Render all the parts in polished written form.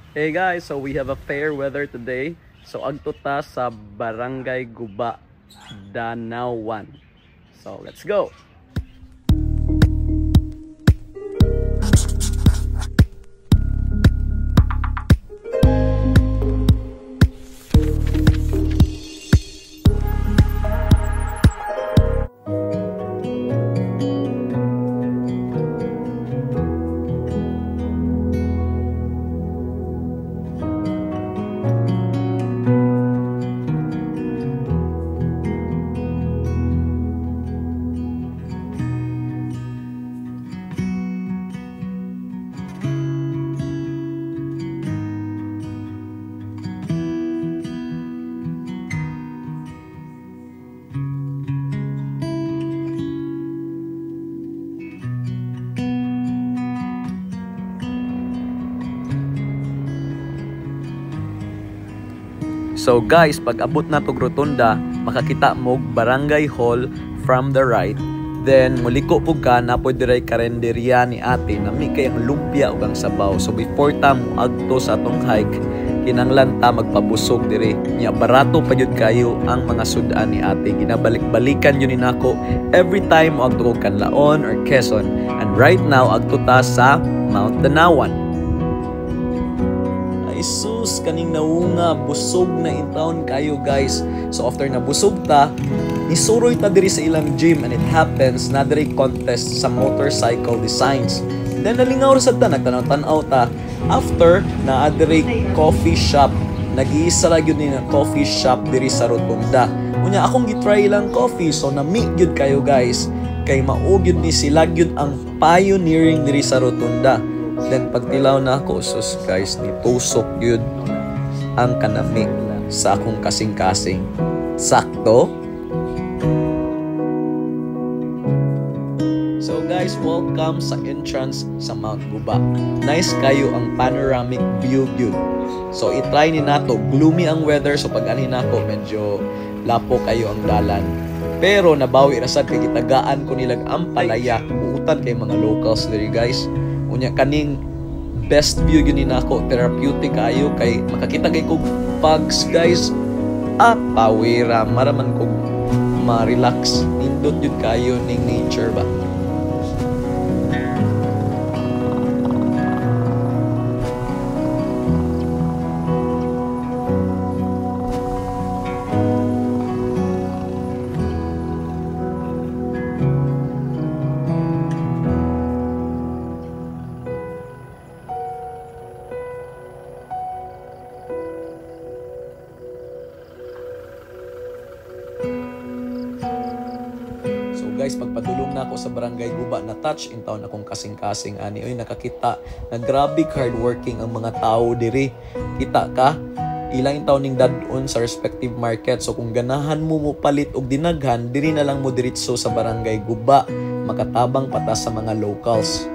Hey guys, so we have a fair weather today. So agto ta sa Barangay Guba, Danau 1. So let's go. So guys, pag abot na tog rotunda, makakita mo Barangay Hall from the right. Then muliko pug ka na pwede ray karenderya ni ate na may kayang lumpia ug ang sabaw. So before ta mo agto sa atong hike, kinanglan ta magpabusog diri. Nya barato pa jud kayo ang mga sudan ni ate. Ginabalik-balikan yun ni nako every time mo agto kog Canlaon or Quezon. And right now agto ta sa Mount Danawan. Sus, kaning naunga, busog na intawon kayo guys. So after na busog ta, isuroy ta diri sa ilang gym and it happens na diri contest sa motorcycle designs. Then nalingaw ra sad ta, nagtanaw-tanaw ta. After na diri coffee shop, nag-iisa ra gyud ni na coffee shop diri sa rotunda. Unya akong gitry lang coffee, so na-meet gyud kayo guys. Kay mao gyud ni sila gyud ang pioneering diri sa rotunda. Then pagtilaw na ako, sus guys, nitusok yun ang kanamik sa akong kasing-kasing. Sakto? So guys, welcome sa entrance sa Mount Guba. Nice kayo ang panoramic view yun. So itry ni nato, gloomy ang weather, so pag ani nako medyo lapo kayo ang dalan. Pero nabawi ra sad kay gitagaan ko nilang ampalaya, uutan kay mga locals diri guys. Unya kaning best view yun nako, therapeutic kayo kay makakita kay kog bugs guys. Pawira maraman kog ma-relax, nindot yun kayo ning nature ba. Guys, pagpadulong na ako sa Barangay Guba, na touch in town akong kasing-kasing ani. Oy, nakakita na grabe hardworking ang mga tao diri. Kita ka, ilang taon ning dadon sa respective market. So kung ganahan mo mo palit og dinaghan, diri na lang mo diretso sa Barangay Guba, makatabang pata sa mga locals.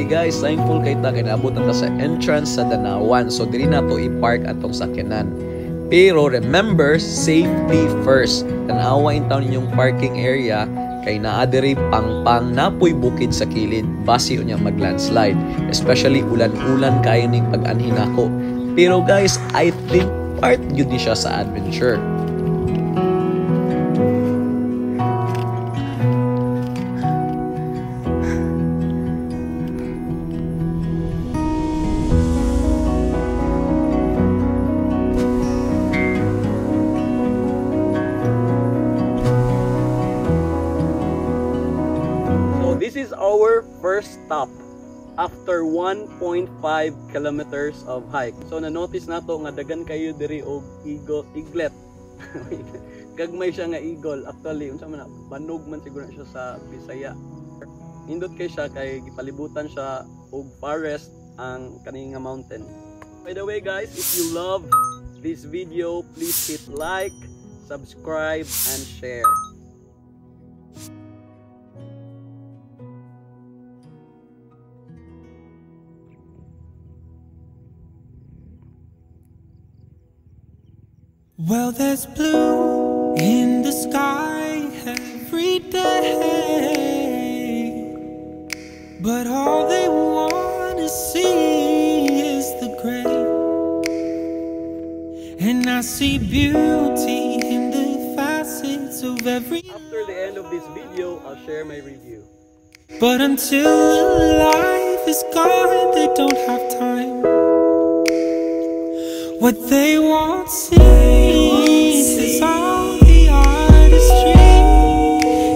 Guys, thankful kay ta kay naabot ta sa entrance sa Danawan. So diri na to i-park atong sakyanan. Pero remember, safety first. Tanawa in town yung parking area kay naa diri pang napoy bukid sa kilid. Basi unya mag-landslide. Especially ulan-ulan kayo ning pag-anhin ako. Pero guys, I think part yun siya sa adventure. This is our first stop after 1.5 kilometers of hike. So na-notice nato nga dagan kayo diri og iglet. Gagmay siya nga eagle. Actually, unsa man banog man siguro siya sa Bisaya. Nindot kay siya kay gipalibutan siya og forest ang kaning nga mountain. By the way guys, if you love this video, please hit like, subscribe, and share. Well, there's blue in the sky every day, but all they want to see is the gray. And I see beauty in the facets of every. After the end of this video, I'll share my review. But until life is gone, they don't have time. What they won't see is all the artistry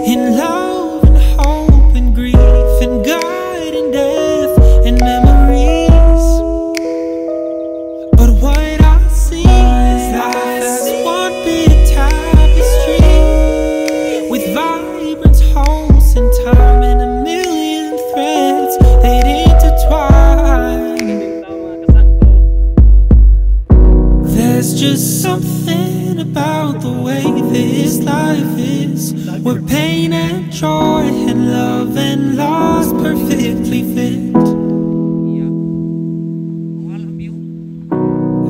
in love and hope and grief and God and death and memories. But what I see is life as one big tapestry with vibrant holes and time and a million threads that intertwine. There's just something about the way this life is, where pain and joy and love and loss perfectly fit.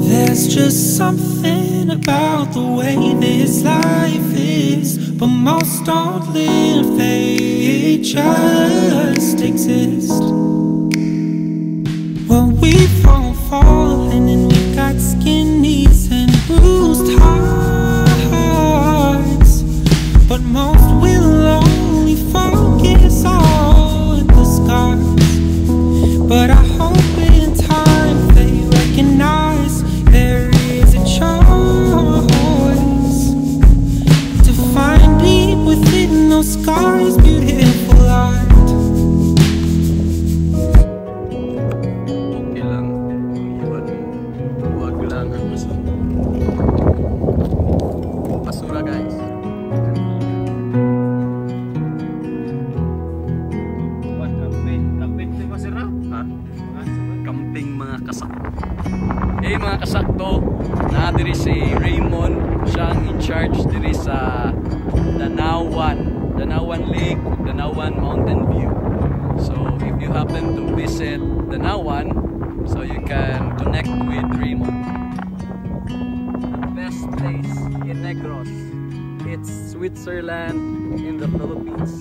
There's just something about the way this life is, but most don't live, they just exist. Well, we've all fallen and we've got skin knees and bruised hearts, but most will only focus on the scars. But I hope in time they recognize there is a choice to find deep within those scars beautiful art. Hey mga kasakto, na diri si Raymond, siya ang in charge diri sa Danawan Lake, Danawan Mountain View. So if you happen to visit Danawan, so you can connect with Raymond. The best place in Negros. It's Switzerland in the Philippines.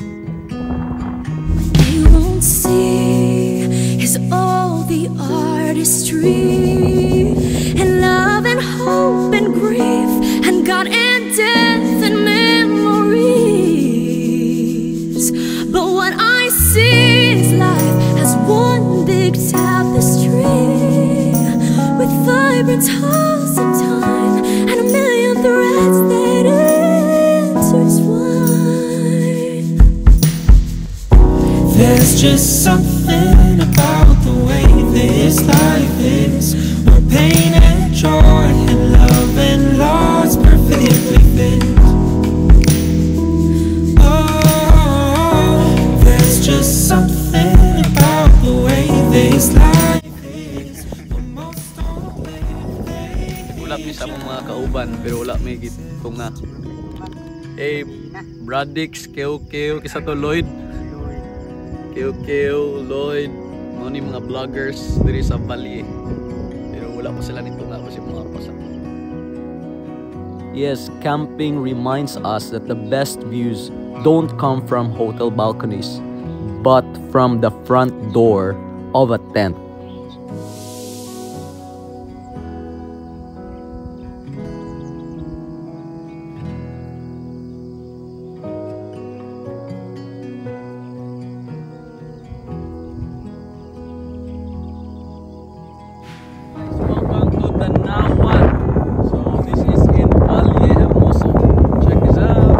You won't see is all the artistry and love and hope and grief and God and death and memories. But what I see is life as one big tapestry with vibrant holes in time and a million threads that intertwine. There's just something about the way this life is, where pain and joy and love and loss perfectly fit. Oh, there's just something about the way this life is, but most don't live they. Wala mi sa mga kauban, pero wala may git kung na. Eh, Bradix, Keo, kisa to Lloyd. Keo, Lloyd, mga ni mga vloggers diri sa Bali. Pero wala pa sila nito nga kasi mga pasak. Yes, camping reminds us that the best views don't come from hotel balconies, but from the front door of a tent. Welcome to Danawan. So this is in Valle Hermoso. Check this out.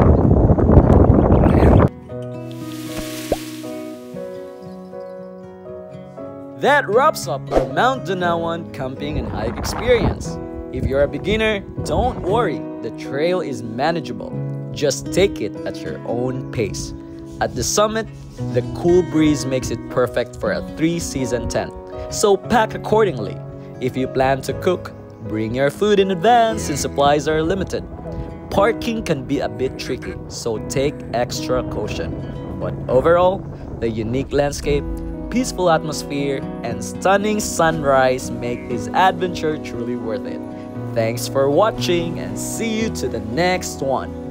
That wraps up our Mount Danawan camping and hike experience. If you're a beginner, don't worry, the trail is manageable. Just take it at your own pace. At the summit, the cool breeze makes it perfect for a 3-season tent. So pack accordingly. If you plan to cook, bring your food in advance since supplies are limited. Parking can be a bit tricky, so take extra caution. But overall, the unique landscape, peaceful atmosphere, and stunning sunrise make this adventure truly worth it. Thanks for watching and see you to the next one.